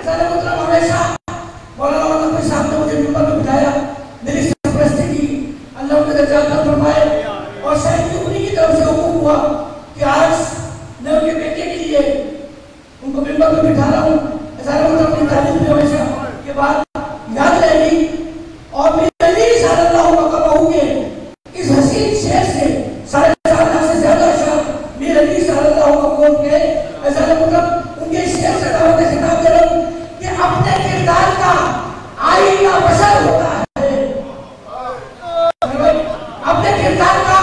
मतलब हमेशा मौलाना नकवी साहब ने मुझे मिंबर में बिठाया, मेरी सरपरस्ती की, अल्लाह उनके दर्जात में फरमाए। और शायद उन्हीं की तरफ से हुक्म हुआ कि आज मैं उनके बेटे के लिए उनको मिंबर में बिठा रहा हूँ। ऐसा मतलब अपनी तारीफ में हमेशा के बाद याद रहेगी। और मेरे अली सल्लल्लाहु अलैहि वसल्लम के इस हसीन शेर से 4.5 से ज्यादा शब्द मेरे अली सल्लल्लाहु अलैहि वसल्लम के ऐसा मतलब उनके शेर से दावत खिताब दे रहा हूँ कि अपने किरदार का आईना बशर होता है। अपने किरदार का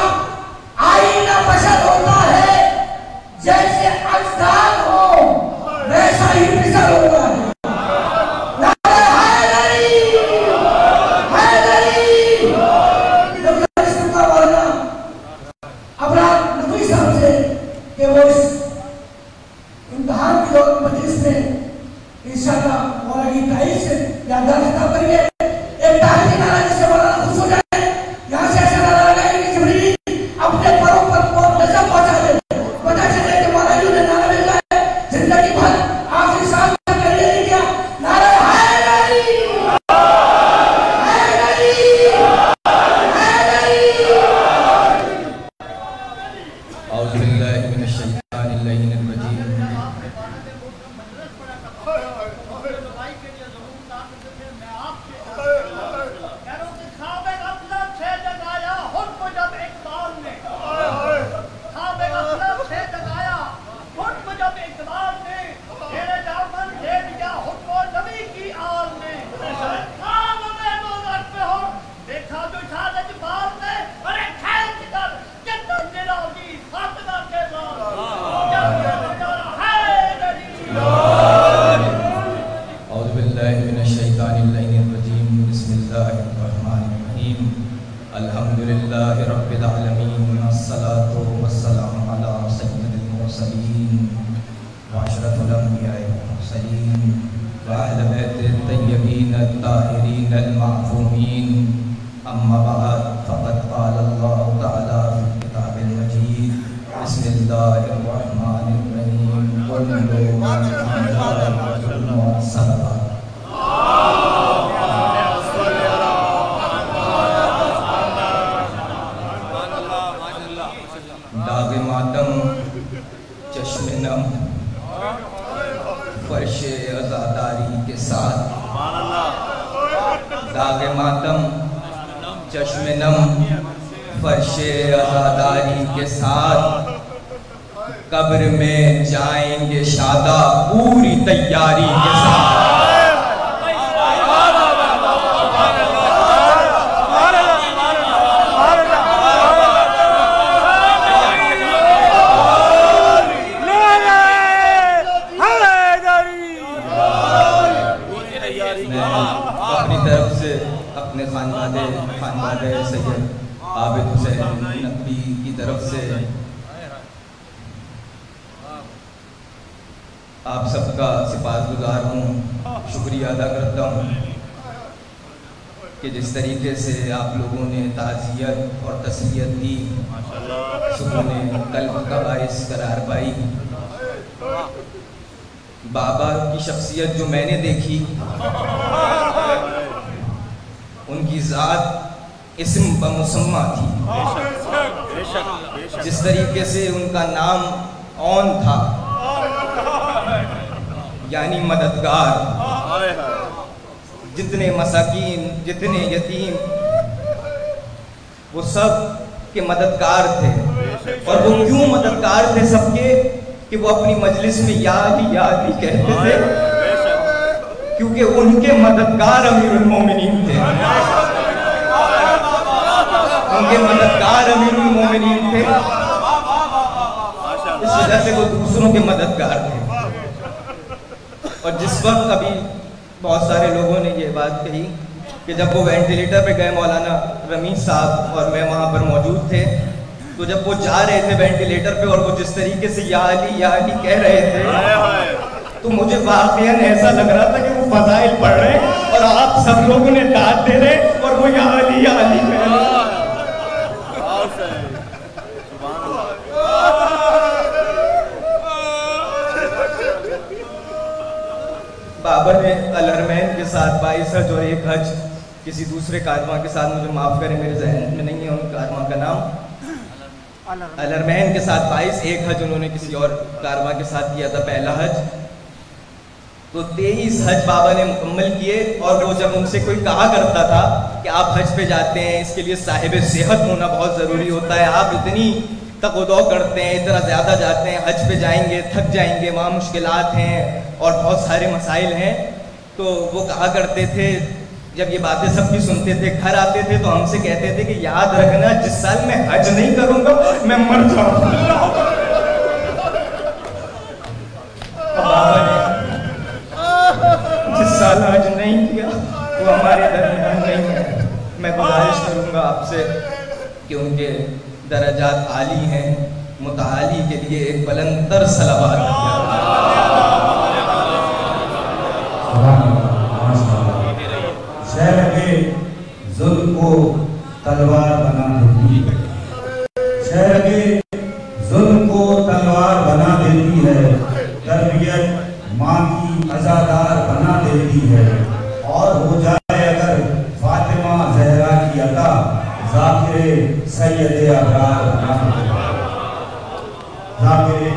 आईना बशर होता है, जैसे अजदाद हो वैसा ही बिसर होता है। कि वो इस इम्तिहान की मजलिस में इंशाअल्लाह मौला की तारीफ से यादगार खिताब करेंगे। एक तारीफी नारा जिससे मौलाना खुश हो जाए, यहाँ से ऐसा नारा लगाएंगे कि जिब्रील अपने परों पर नजर पहुंचा दे, पता चले कि मौला जी ने नारा मिल जाए जिंदगी भर आखिरी सांस तक कर ले क्या नारा हैदरी हैदरी हैदरी। औज़ु बिल्लाहि मिनश शैतानिर रजीम। अल्हम्दुलिल्लाहि रब्बिल आलमीन अस्सलातु वस्सलामु अला सय्यिदिल मुरसलीन व अशरफिल अंबिया'i वल मुरसलीन व अहलि बैतित तय्यबीन अत्ताहिरीन अल मासूमीन। अम्मा बाद फ़क़द क़ाल अल्लाहु तआला फ़िल किताबिल मजीद बिस्मिल्लाहिर रहमानिर रहीम कुल्लु मान सल्लल्लाहु दागे मातम चश्मे नम फर्शे अज़ादारी के साथ, दागे मातम चश्मे नम फर्शे अज़ादारी के साथ, कब्र में जाएंगे शादा पूरी तैयारी के साथ। अपनी तरफ से अपने खानवादे सैयद आबिद हुसैन नकवी की तरफ से आप सबका सिपातगुजार हूँ, शुक्रिया अदा करता हूँ कि जिस तरीके से आप लोगों ने ताज़ियत और तस्लियत दी, सुकून कल्ब का बाइस करार पाई। बाबा की शख्सियत जो मैंने देखी, उनकी ज़ात इस्म व मुसम्मा थी। जिस तरीके से उनका नाम औन था, यानी मददगार, जितने मसाकीन जितने यतीम वो सब के मददगार थे। और वो क्यों मददगार थे सबके कि वो अपनी मजलिस में याद ही कहते थे, क्योंकि उनके मददगार अमीरुल मोमिनीन थे। उनके मददगार अमीरुल मोमिनीन थे, इस वजह से वो दूसरों के मददगार थे। और जिस वक्त अभी बहुत सारे लोगों ने ये बात कही कि जब वो वेंटिलेटर पे गए, मौलाना रमीज साहब और मैं वहाँ पर मौजूद थे, तो जब वो जा रहे थे वेंटिलेटर पे और वो जिस तरीके से या अली कह रहे थे, तो मुझे वाकईन ऐसा लग रहा था कि वो फज़ाइल पढ़ रहे और आप सब लोगों ने दाद दे रहे और वो या अली कह रहे। बाबा ने अलरमैन के साथ 22 हज और 1 हज किसी दूसरे कारवां के साथ, मुझे माफ़ करें मेरे जहन में नहीं है उन कारवां का नाम, अलरमैन के साथ 22, 1 हज उन्होंने किसी और कारवां के साथ किया था पहला हज। तो 23 हज बाबा ने मुकम्मल किए। और वो जब उनसे कोई कहा करता था कि आप हज पे जाते हैं, इसके लिए साहिब सेहत होना बहुत ज़रूरी होता है, आप इतनी तक़दौ करते हैं, इतना ज़्यादा जाते हैं, हज पे जाएंगे थक जाएंगे, वहाँ मुश्किलात हैं और बहुत सारे मसाइल हैं। तो वो कहा करते थे, जब ये बातें सबकी सुनते थे, घर आते थे तो हमसे कहते थे कि याद रखना जिस साल मैं हज नहीं करूँगा मैं मर जाऊँगा। बाबा ने जिस साल हज नहीं किया वो हमारे दरमियान नहीं है। मैं गुजारिश करूँगा आपसे कि उनके दरजात आली हैं, मुताली के लिए एक बुलंदतर सलावत। शहर के जुल्म को तलवार बना देती है, शहर के जुल्म को तलवार बना देती है, तरबियत माँ की अज़ादार बना देती है। और हो जाए अगर फातिमा जहरा की अता, ज़ाकिर सैयद अबरार बना देती है, ज़ाकिर